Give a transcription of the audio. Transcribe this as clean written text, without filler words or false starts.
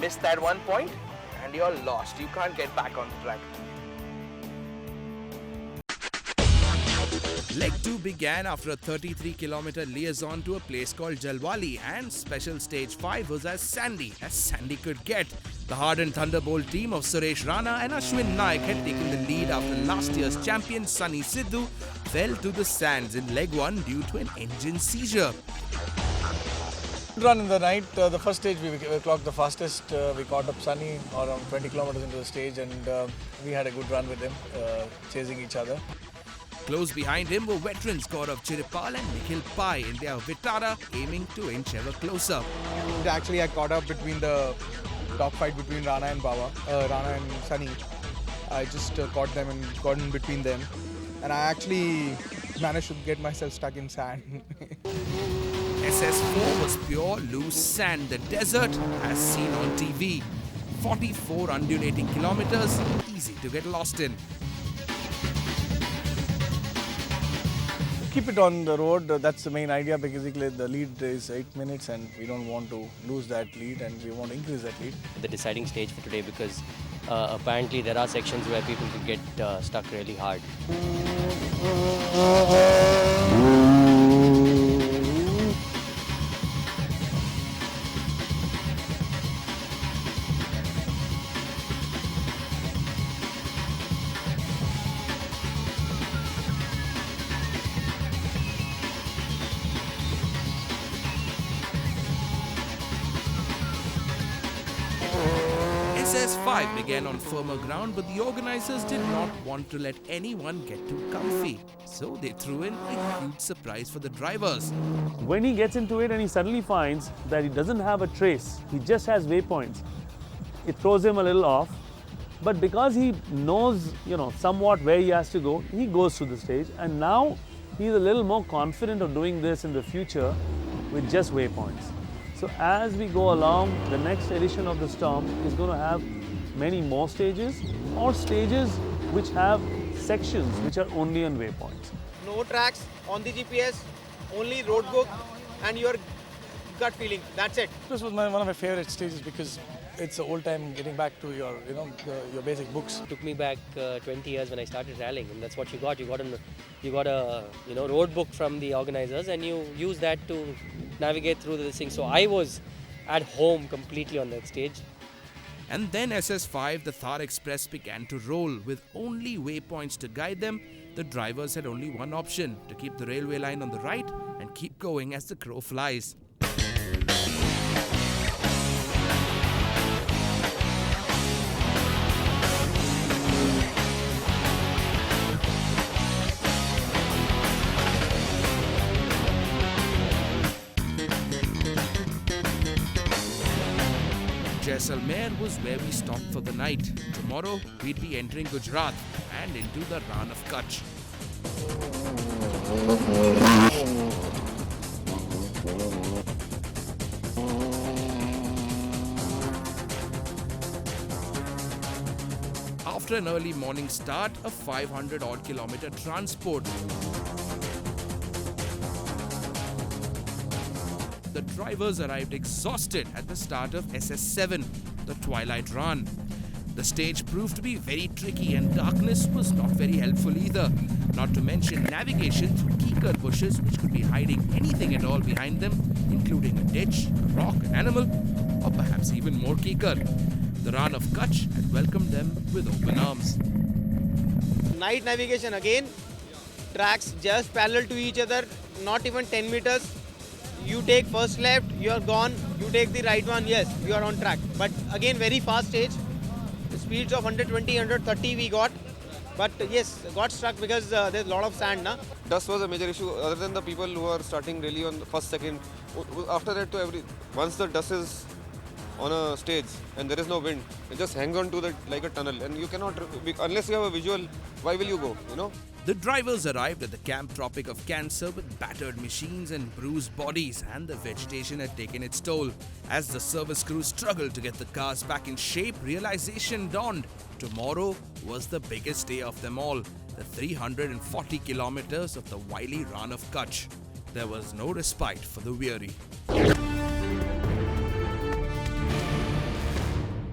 Miss that 1 point and you're lost. You can't get back on the track. Leg 2 began after a 33-kilometer liaison to a place called Jalwali, and special stage 5 was as sandy could get. The hardened Thunderbolt team of Suresh Rana and Ashwin Naik had taken the lead after last year's champion Sunny Sidhu fell to the sands in leg 1 due to an engine seizure. Run in the night, the first stage we clocked the fastest. We caught up Sunny around 20 kilometers into the stage, and we had a good run with him, chasing each other. Close behind him were veterans Gaurav Chiripal and Nikhil Pai in their Vitara, aiming to inch ever closer. Actually, I caught up between the top fight between Rana and Sunny. I just caught them and got in between them, and I actually managed to get myself stuck in sand. SS4 was pure loose sand, the desert as seen on TV. 44 undulating kilometers, easy to get lost in. Keep it on the road, that's the main idea. Basically, the lead is 8 minutes and we don't want to lose that lead, and we want to increase that lead. The deciding stage for today, because apparently there are sections where people could get stuck really hard. SS5 began on firmer ground, but the organizers did not want to let anyone get too comfy. So they threw in a huge surprise for the drivers. When he gets into it and he suddenly finds that he doesn't have a trace, he just has waypoints, it throws him a little off. But because he knows, somewhat where he has to go, he goes through the stage, and now he's a little more confident of doing this in the future with just waypoints. So as we go along, the next edition of the Storm is going to have many more stages, or stages which have sections which are only on waypoints. No tracks on the GPS, only road book and your gut feeling. That's it. This was one of my favorite stages because it's the old time getting back to your, your basic books. It took me back 20 years when I started rallying, and that's what you got. You got a road book from the organizers, and you use that to navigate through this thing. So I was at home completely on that stage. And then SS5, the Thar Express, began to roll. With only waypoints to guide them, the drivers had only one option: to keep the railway line on the right and keep going as the crow flies. Jaisalmer was where we stopped for the night. Tomorrow, we'd be entering Gujarat and into the Ran of Kutch. After an early morning start, a 500-odd kilometer transport. The drivers arrived exhausted at the start of SS7, the Twilight run. The stage proved to be very tricky, and darkness was not very helpful either. Not to mention navigation through kikar bushes which could be hiding anything at all behind them, including a ditch, a rock, an animal, or perhaps even more kikar. The Ran of Kutch had welcomed them with open arms. Night navigation again, tracks just parallel to each other, not even 10 meters. You take first left, you are gone. You take the right one, yes, you are on track. But again, very fast stage. The speeds of 120, 130 we got. But yes, got stuck because there's a lot of sand. Na? Dust was a major issue, other than the people who are starting really on the first, second. After that, once the dust is on a stage and there is no wind, you just hang on to that like a tunnel, and you cannot, unless you have a visual, why will you go, The drivers arrived at the Camp Tropic of Cancer with battered machines and bruised bodies, and the vegetation had taken its toll. As the service crew struggled to get the cars back in shape, realization dawned. Tomorrow was the biggest day of them all, the 340 kilometers of the wily Ran of Kutch. There was no respite for the weary.